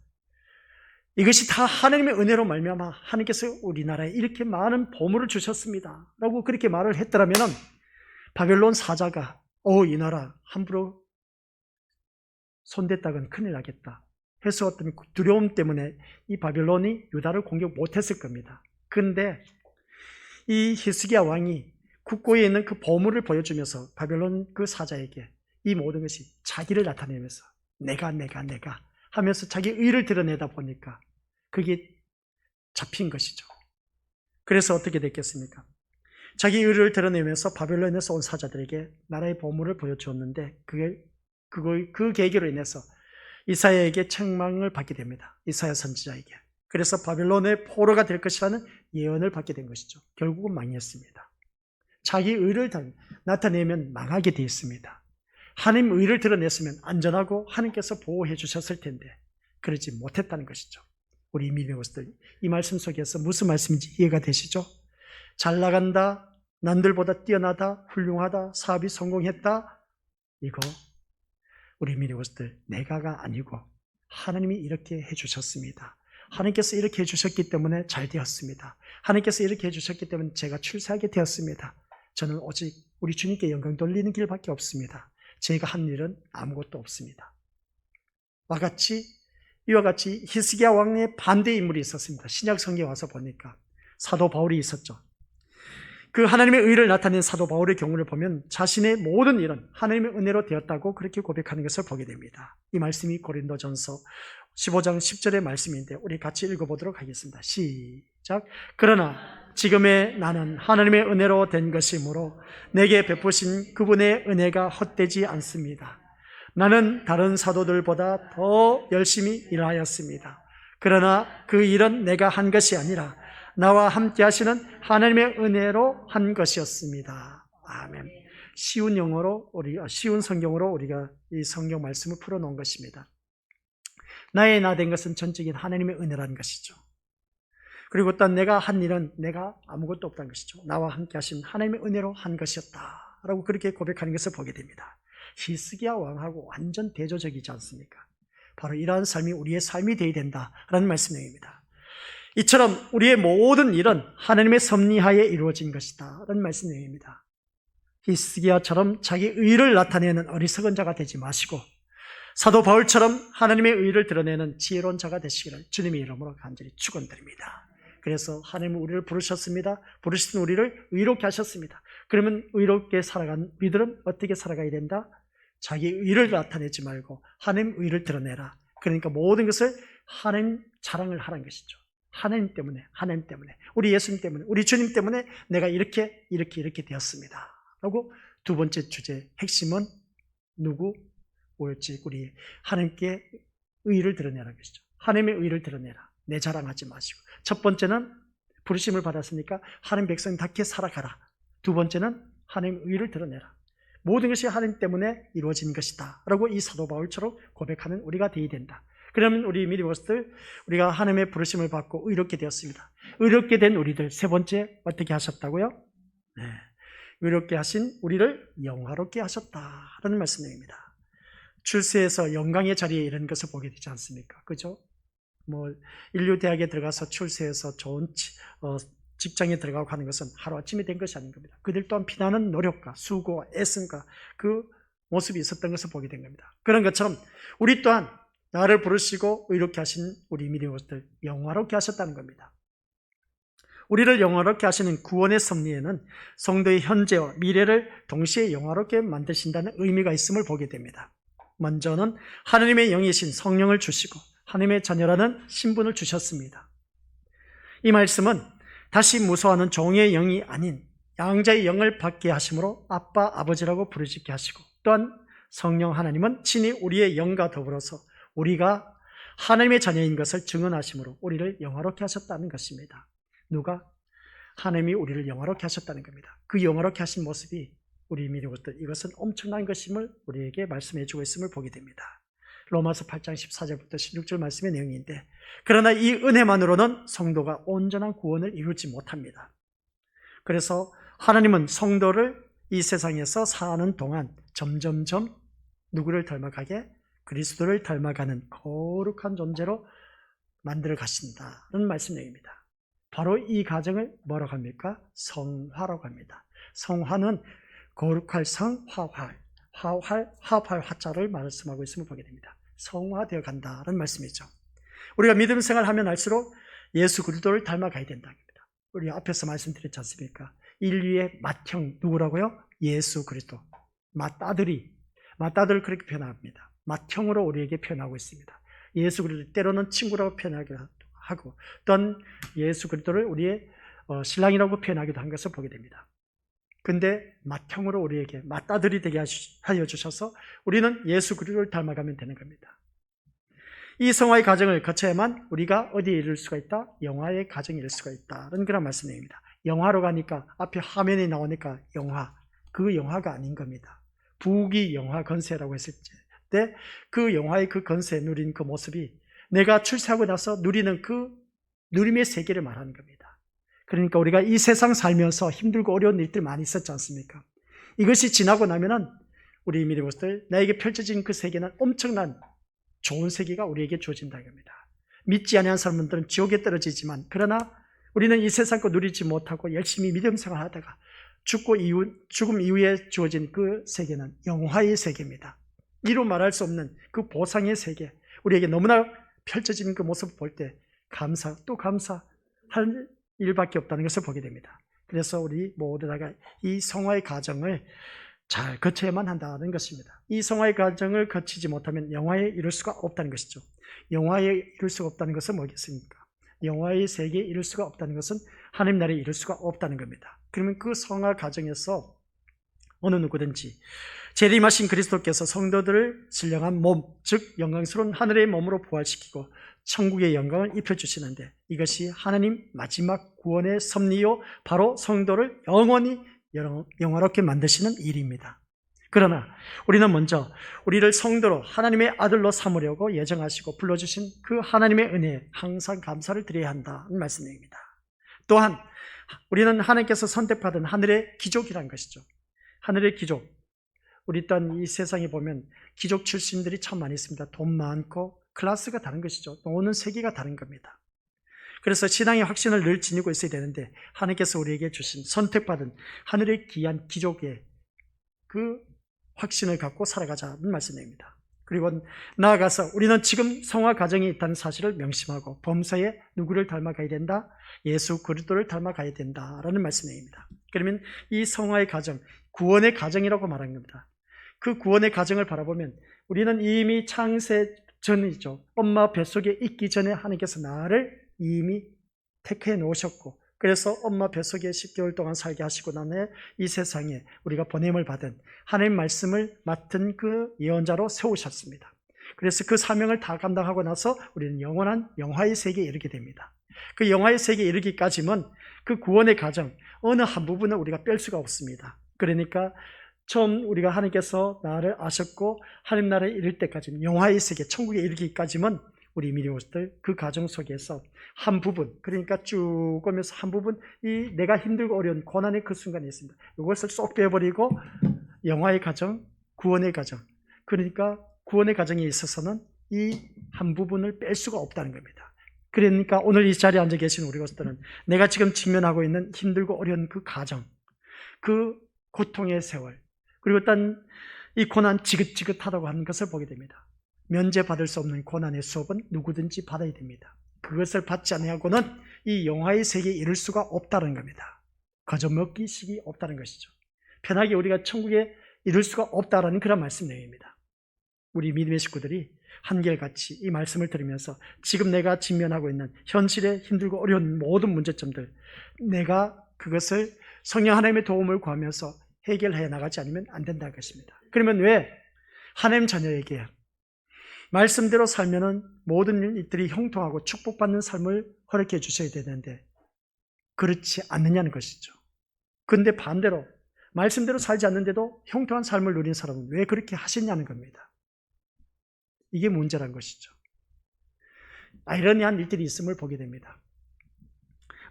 이것이 다 하나님의 은혜로 말미암아 하나님께서 우리나라에 이렇게 많은 보물을 주셨습니다 라고 그렇게 말을 했더라면 바벨론 사자가 이 나라 함부로 손댔다간 큰일 나겠다 해서 어떤 두려움 때문에 이 바벨론이 유다를 공격 못했을 겁니다. 그런데 이 히스기야 왕이 국고에 있는 그 보물을 보여주면서 바벨론 그 사자에게 이 모든 것이 자기를 나타내면서 내가 하면서 자기 의를 드러내다 보니까 그게 잡힌 것이죠. 그래서 어떻게 됐겠습니까? 자기 의를 드러내면서 바벨론에서 온 사자들에게 나라의 보물을 보여주었는데 그 계기로 인해서 이사야에게 책망을 받게 됩니다. 이사야 선지자에게. 그래서 바벨론의 포로가 될 것이라는 예언을 받게 된 것이죠. 결국은 망했습니다. 자기 의를 나타내면 망하게 되어 있습니다. 하나님 의를 드러냈으면 안전하고 하나님께서 보호해 주셨을 텐데 그러지 못했다는 것이죠. 우리 믿음의 것들, 이 말씀 속에서 무슨 말씀인지 이해가 되시죠? 잘 나간다, 남들보다 뛰어나다, 훌륭하다, 사업이 성공했다, 이거 우리 믿음의 것들 내가가 아니고 하나님이 이렇게 해주셨습니다. 하나님께서 이렇게 해주셨기 때문에 잘 되었습니다. 하나님께서 이렇게 해주셨기 때문에 제가 출세하게 되었습니다. 저는 오직 우리 주님께 영광 돌리는 길밖에 없습니다. 제가 한 일은 아무것도 없습니다. 이와 같이 히스기야 왕의 반대 인물이 있었습니다. 신약 성경에 와서 보니까 사도 바울이 있었죠. 그 하나님의 의를 나타낸 사도 바울의 경우를 보면 자신의 모든 일은 하나님의 은혜로 되었다고 그렇게 고백하는 것을 보게 됩니다. 이 말씀이 고린도전서 15장 10절의 말씀인데 우리 같이 읽어보도록 하겠습니다. 시작. 그러나 지금의 나는 하나님의 은혜로 된 것이므로 내게 베푸신 그분의 은혜가 헛되지 않습니다. 나는 다른 사도들보다 더 열심히 일하였습니다. 그러나 그 일은 내가 한 것이 아니라 나와 함께 하시는 하나님의 은혜로 한 것이었습니다. 아멘. 쉬운 성경으로 우리가 이 성경 말씀을 풀어놓은 것입니다. 나의 나 된 것은 전적인 하나님의 은혜라는 것이죠. 그리고 또 내가 한 일은 내가 아무것도 없다는 것이죠. 나와 함께 하신 하나님의 은혜로 한 것이었다라고 그렇게 고백하는 것을 보게 됩니다. 히스기야 왕하고 완전 대조적이지 않습니까? 바로 이러한 삶이 우리의 삶이 되어야 된다라는 말씀입니다. 이처럼 우리의 모든 일은 하나님의 섭리하에 이루어진 것이다 라는 말씀입니다. 히스기야처럼 자기 의를 나타내는 어리석은 자가 되지 마시고 사도 바울처럼 하나님의 의를 드러내는 지혜로운 자가 되시기를 주님의 이름으로 간절히 축원드립니다. 그래서 하나님은 우리를 부르셨습니다. 부르신 우리를 의롭게 하셨습니다. 그러면 의롭게 살아간 우리들은 어떻게 살아가야 된다? 자기 의를 나타내지 말고 하나님 의를 드러내라. 그러니까 모든 것을 하나님 자랑을 하라는 것이죠. 하나님 때문에, 우리 예수님 때문에, 우리 주님 때문에 내가 이렇게 되었습니다. 라고 두 번째 주제 핵심은 누구? 오직 우리 하나님께 의를 드러내라는 것이죠. 하나님의 의를 드러내라. 내 자랑하지 마시고. 첫 번째는 부르심을 받았으니까 하나님 백성답게 살아가라. 두 번째는 하나님의 의를 드러내라. 모든 것이 하나님 때문에 이루어진 것이다 라고 이 사도 바울처럼 고백하는 우리가 되어야 된다. 그러면 우리 미리버스들 우리가 하나님의 부르심을 받고 의롭게 되었습니다. 의롭게 된 우리들 세 번째 어떻게 하셨다고요? 네. 의롭게 하신 우리를 영화롭게 하셨다라는 말씀입니다. 출세해서 영광의 자리에 이르는 것을 보게 되지 않습니까? 그죠? 인류대학에 들어가서 출세해서 좋은 직장에 들어가고 하는 것은 하루아침에 된 것이 아닌 겁니다. 그들 또한 피나는 노력과 수고와 애씀과 그 모습이 있었던 것을 보게 된 겁니다. 그런 것처럼 우리 또한 나를 부르시고 의롭게 하신 우리 미리오스들 영화롭게 하셨다는 겁니다. 우리를 영화롭게 하시는 구원의 섭리에는 성도의 현재와 미래를 동시에 영화롭게 만드신다는 의미가 있음을 보게 됩니다. 먼저는 하나님의 영이신 성령을 주시고 하나님의 자녀라는 신분을 주셨습니다. 이 말씀은 다시 무서워하는 종의 영이 아닌 양자의 영을 받게 하심으로 아빠, 아버지라고 부르짖게 하시고 또한 성령 하나님은 친히 우리의 영과 더불어서 우리가 하나님의 자녀인 것을 증언하심으로 우리를 영화롭게 하셨다는 것입니다. 누가? 하나님이 우리를 영화롭게 하셨다는 겁니다. 그 영화롭게 하신 모습이 우리 미리것들 이것은 엄청난 것임을 우리에게 말씀해 주고 있음을 보게 됩니다. 로마서 8장 14절부터 16절 말씀의 내용인데 그러나 이 은혜만으로는 성도가 온전한 구원을 이루지 못합니다. 그래서 하나님은 성도를 이 세상에서 사는 동안 점점점 누구를 닮아가게? 그리스도를 닮아가는 거룩한 존재로 만들어 가신다는 말씀 내용입니다. 바로 이 과정을 뭐라고 합니까? 성화라고 합니다. 성화는 거룩할 성, 화합할 화자를 말씀하고 있음을 보게 됩니다. 성화되어 간다는 말씀이죠. 우리가 믿음 생활하면 할수록 예수 그리스도를 닮아가야 된다는 겁니다. 우리 앞에서 말씀드렸지 않습니까? 인류의 맏형 누구라고요? 예수 그리스도. 맏아들을 그렇게 표현합니다. 맏형으로 우리에게 표현하고 있습니다. 예수 그리스도 때로는 친구라고 표현하기도 하고 또한 예수 그리스도를 우리의 신랑이라고 표현하기도 한 것을 보게 됩니다. 근데 맏형으로 우리에게 맏아들이 되게 하여 주셔서 우리는 예수 그리스도를 닮아가면 되는 겁니다. 이 성화의 과정을 거쳐야만 우리가 어디에 이를 수가 있다? 영화의 과정에 이를 수가 있다는 그런 말씀입니다. 영화로 가니까 앞에 화면이 나오니까 영화, 그 영화가 아닌 겁니다. 부귀 영화 건세라고 했을 때 그 영화의 그 건세 누린 그 모습이 내가 출세하고 나서 누리는 그 누림의 세계를 말하는 겁니다. 그러니까 우리가 이 세상 살면서 힘들고 어려운 일들 많이 있었지 않습니까? 이것이 지나고 나면은 우리 미리보스들 나에게 펼쳐진 그 세계는 엄청난 좋은 세계가 우리에게 주어진다는 겁니다. 믿지 않는 사람들은 지옥에 떨어지지만 그러나 우리는 이 세상 거 누리지 못하고 열심히 믿음 생활하다가 죽음 이후에 주어진 그 세계는 영화의 세계입니다. 이루 말할 수 없는 그 보상의 세계, 우리에게 너무나 펼쳐진 그 모습을 볼 때 감사할 일밖에 없다는 것을 보게 됩니다. 그래서 우리 모두 다가 이 성화의 과정을 잘 거쳐야만 한다는 것입니다. 이 성화의 과정을 거치지 못하면 영화에 이룰 수가 없다는 것이죠. 영화에 이룰 수가 없다는 것은 뭐겠습니까? 영화의 세계에 이룰 수가 없다는 것은 하나님 나라에 이룰 수가 없다는 겁니다. 그러면 그 성화 과정에서 어느 누구든지 재림하신 그리스도께서 성도들을 신령한 몸, 즉 영광스러운 하늘의 몸으로 부활시키고 천국의 영광을 입혀주시는데 이것이 하나님 마지막 구원의 섭리요 바로 성도를 영원히 영화롭게 만드시는 일입니다. 그러나 우리는 먼저 우리를 성도로 하나님의 아들로 삼으려고 예정하시고 불러주신 그 하나님의 은혜에 항상 감사를 드려야 한다는 말씀입니다. 또한 우리는 하나님께서 선택받은 하늘의 귀족이라는 것이죠. 하늘의 귀족. 우리 또한 이 세상에 보면 귀족 출신들이 참 많이 있습니다. 돈 많고 클래스가 다른 것이죠. 오는 세계가 다른 겁니다. 그래서 신앙의 확신을 늘 지니고 있어야 되는데 하나님께서 우리에게 주신 선택받은 하늘의 귀한 귀족의 그 확신을 갖고 살아가자는 말씀입니다. 그리고 나아가서 우리는 지금 성화 과정에 있다는 사실을 명심하고 범사에 누구를 닮아가야 된다? 예수 그리스도를 닮아가야 된다라는 말씀입니다. 그러면 이 성화의 과정, 구원의 과정이라고 말하는 겁니다. 그 구원의 과정을 바라보면 우리는 이미 창세 전이죠. 엄마 뱃속에 있기 전에 하나님께서 나를 이미 택해 놓으셨고 그래서 엄마 뱃속에 10개월 동안 살게 하시고 난 후에 이 세상에 우리가 보냄을 받은 하나님 말씀을 맡은 그 예언자로 세우셨습니다. 그래서 그 사명을 다 감당하고 나서 우리는 영원한 영화의 세계에 이르게 됩니다. 그 영화의 세계에 이르기까지는 그 구원의 과정 어느 한 부분을 우리가 뺄 수가 없습니다. 그러니까 처음 우리가 하나님께서 나를 아셨고 하나님 나라에 이를 때까지 영화의 세계, 천국에 이르기까지는 우리 미리오스들 그 과정 속에서 한 부분, 그러니까 쭉 오면서 한 부분 이 내가 힘들고 어려운 고난의 그 순간이 있습니다. 이것을 쏙 빼버리고 영화의 과정, 구원의 과정, 그러니까 구원의 과정에 있어서는 이 한 부분을 뺄 수가 없다는 겁니다. 그러니까 오늘 이 자리에 앉아 계신 우리 것들은 내가 지금 직면하고 있는 힘들고 어려운 그 과정, 그 고통의 세월, 그리고 일단 이 고난 지긋지긋하다고 하는 것을 보게 됩니다. 면제받을 수 없는 고난의 수업은 누구든지 받아야 됩니다. 그것을 받지 않으고는 이 영화의 세계에 이를 수가 없다는 겁니다. 거저먹기식이 없다는 것이죠. 편하게 우리가 천국에 이룰 수가 없다라는 그런 말씀 내용입니다. 우리 믿음의 식구들이 한결같이 이 말씀을 들으면서 지금 내가 직면하고 있는 현실의 힘들고 어려운 모든 문제점들 내가 그것을 성령 하나님의 도움을 구하면서 해결해 나가지 않으면 안 된다는 것입니다. 그러면 왜 하나님 자녀에게 말씀대로 살면은 모든 일들이 형통하고 축복받는 삶을 허락해 주셔야 되는데 그렇지 않느냐는 것이죠. 그런데 반대로 말씀대로 살지 않는데도 형통한 삶을 누린 사람은 왜 그렇게 하시냐는 겁니다. 이게 문제란 것이죠. 아이러니한 일들이 있음을 보게 됩니다.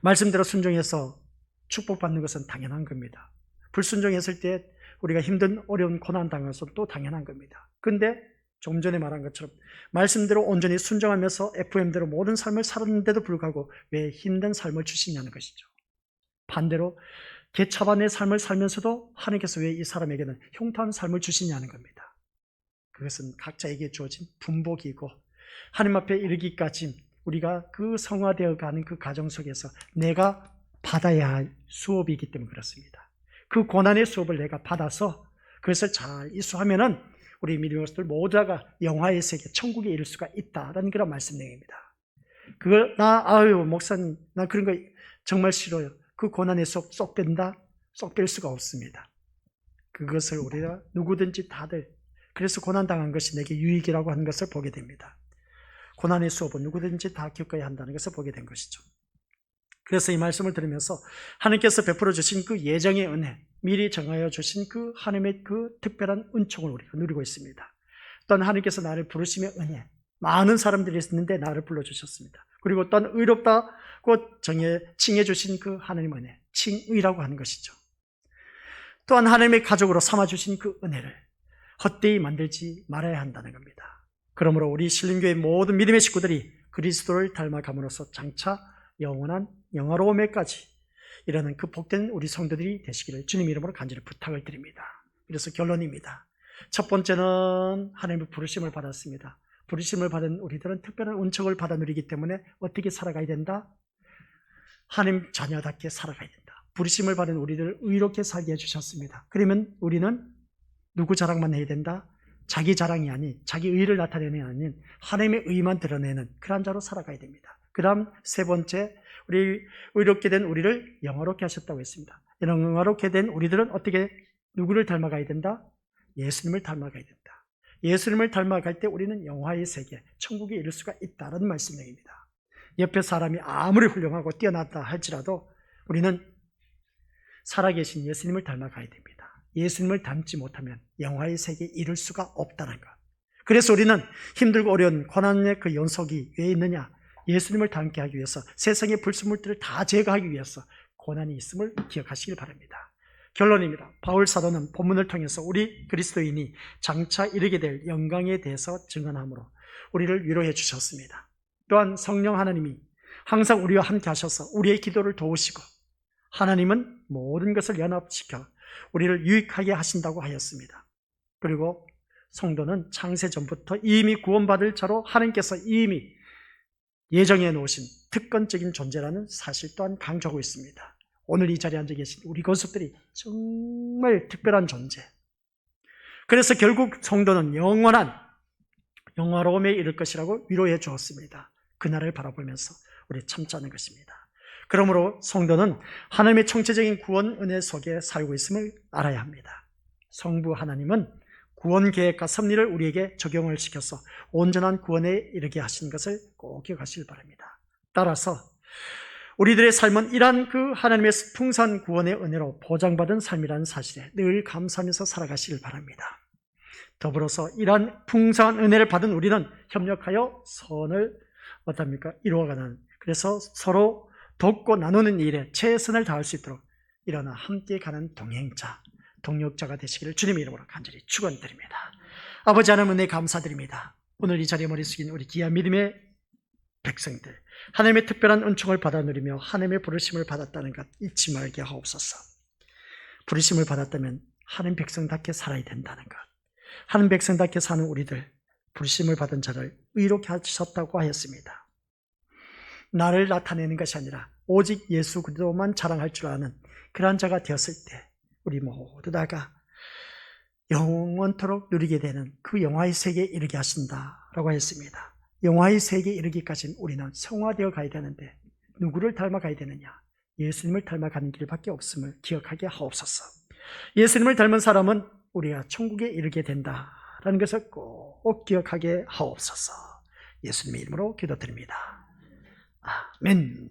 말씀대로 순종해서 축복받는 것은 당연한 겁니다. 불순종했을 때 우리가 힘든 어려운 고난 당해서 또 당연한 겁니다. 그런데 조금 전에 말한 것처럼 말씀대로 온전히 순종하면서 FM대로 모든 삶을 살았는데도 불구하고 왜 힘든 삶을 주시냐는 것이죠. 반대로 개차반의 삶을 살면서도 하나님께서 왜 이 사람에게는 형통한 삶을 주시냐는 겁니다. 그것은 각자에게 주어진 분복이고 하나님 앞에 이르기까지 우리가 그 성화되어 가는 그 과정 속에서 내가 받아야 할 수업이기 때문에 그렇습니다. 그 고난의 수업을 내가 받아서 그것을 잘 이수하면은 우리 미리오스들 모두가 영화의 세계, 천국에 이를 수가 있다라는 그런 말씀 내용입니다. 그걸 목사님, 나 그런 거 정말 싫어요. 그 고난의 수업 쏙 뺀다? 쏙 뺄 수가 없습니다. 그것을 우리가 누구든지 다들 그래서 고난당한 것이 내게 유익이라고 하는 것을 보게 됩니다. 고난의 수업은 누구든지 다 겪어야 한다는 것을 보게 된 것이죠. 그래서 이 말씀을 들으면서 하나님께서 베풀어 주신 그 예정의 은혜, 미리 정하여 주신 그 하나님의 그 특별한 은총을 우리가 누리고 있습니다. 또한 하나님께서 나를 부르심의 은혜, 많은 사람들이 있는데 나를 불러주셨습니다. 그리고 또한 의롭다고 칭해 주신 그 하나님의 은혜, 칭의라고 하는 것이죠. 또한 하나님의 가족으로 삼아주신 그 은혜를 헛되이 만들지 말아야 한다는 겁니다. 그러므로 우리 신림교회 모든 믿음의 식구들이 그리스도를 닮아감으로써 장차 영원한 영화로움에까지 이르는 그 복된 우리 성도들이 되시기를 주님 이름으로 간절히 부탁을 드립니다. 그래서 결론입니다. 첫 번째는 하나님의 부르심을 받았습니다. 부르심을 받은 우리들은 특별한 은총을 받아 누리기 때문에 어떻게 살아가야 된다? 하나님 자녀답게 살아가야 된다. 부르심을 받은 우리들을 의롭게 살게 해주셨습니다. 그러면 우리는 누구 자랑만 해야 된다? 자기 자랑이 아닌 자기 의를 나타내는 아닌 하나님의 의만 드러내는 그런 자로 살아가야 됩니다. 그 다음 세 번째, 우리 의롭게 된 우리를 영화롭게 하셨다고 했습니다. 이런 영화롭게 된 우리들은 어떻게 누구를 닮아가야 된다? 예수님을 닮아가야 된다. 예수님을 닮아갈 때 우리는 영화의 세계, 천국에 이를 수가 있다는 말씀입니다. 옆에 사람이 아무리 훌륭하고 뛰어났다 할지라도 우리는 살아계신 예수님을 닮아가야 됩니다. 예수님을 닮지 못하면 영화의 세계에 이를 수가 없다는 것. 그래서 우리는 힘들고 어려운 고난의 그 연속이 왜 있느냐? 예수님을 닮게 하기 위해서, 세상의 불순물들을 다 제거하기 위해서 고난이 있음을 기억하시길 바랍니다. 결론입니다. 바울 사도는 본문을 통해서 우리 그리스도인이 장차 이르게 될 영광에 대해서 증언함으로 우리를 위로해 주셨습니다. 또한 성령 하나님이 항상 우리와 함께 하셔서 우리의 기도를 도우시고, 하나님은 모든 것을 연합시켜 우리를 유익하게 하신다고 하였습니다. 그리고 성도는 창세전부터 이미 구원받을 자로 하나님께서 이미 예정해 놓으신 특권적인 존재라는 사실 또한 강조하고 있습니다. 오늘 이 자리에 앉아 계신 우리 권속들이 정말 특별한 존재. 그래서 결국 성도는 영원한 영화로움에 이를 것이라고 위로해 주었습니다. 그날을 바라보면서 우리 참자는 것입니다. 그러므로 성도는 하나님의 총체적인 구원 은혜 속에 살고 있음을 알아야 합니다. 성부 하나님은 구원 계획과 섭리를 우리에게 적용을 시켜서 온전한 구원에 이르게 하신 것을 꼭 기억하시길 바랍니다. 따라서 우리들의 삶은 이러한 그 하나님의 풍성한 구원의 은혜로 보장받은 삶이라는 사실에 늘 감사하면서 살아가시길 바랍니다. 더불어서 이러한 풍성한 은혜를 받은 우리는 협력하여 선을 이루어가는, 그래서 서로 돕고 나누는 일에 최선을 다할 수 있도록 일어나 함께 가는 동행자, 동력자가 되시기를 주님의 이름으로 간절히 축원드립니다. 아버지 하나님 은혜 감사드립니다. 오늘 이 자리에 머리 숙인 우리 귀한 믿음의 백성들, 하나님의 특별한 은총을 받아 누리며 하나님의 부르심을 받았다는 것 잊지 말게 하옵소서. 부르심을 받았다면 하나님 백성답게 살아야 된다는 것, 하나님 백성답게 사는 우리들, 부르심을 받은 자를 의롭게 하셨다고 하였습니다. 나를 나타내는 것이 아니라 오직 예수 그리스도만 자랑할 줄 아는 그러한 자가 되었을 때 우리 모두 다가 영원토록 누리게 되는 그 영화의 세계에 이르게 하신다라고 했습니다. 영화의 세계에 이르기까지는 우리는 성화되어 가야 되는데 누구를 닮아가야 되느냐? 예수님을 닮아가는 길밖에 없음을 기억하게 하옵소서. 예수님을 닮은 사람은 우리가 천국에 이르게 된다라는 것을 꼭 기억하게 하옵소서. 예수님의 이름으로 기도드립니다. 아멘.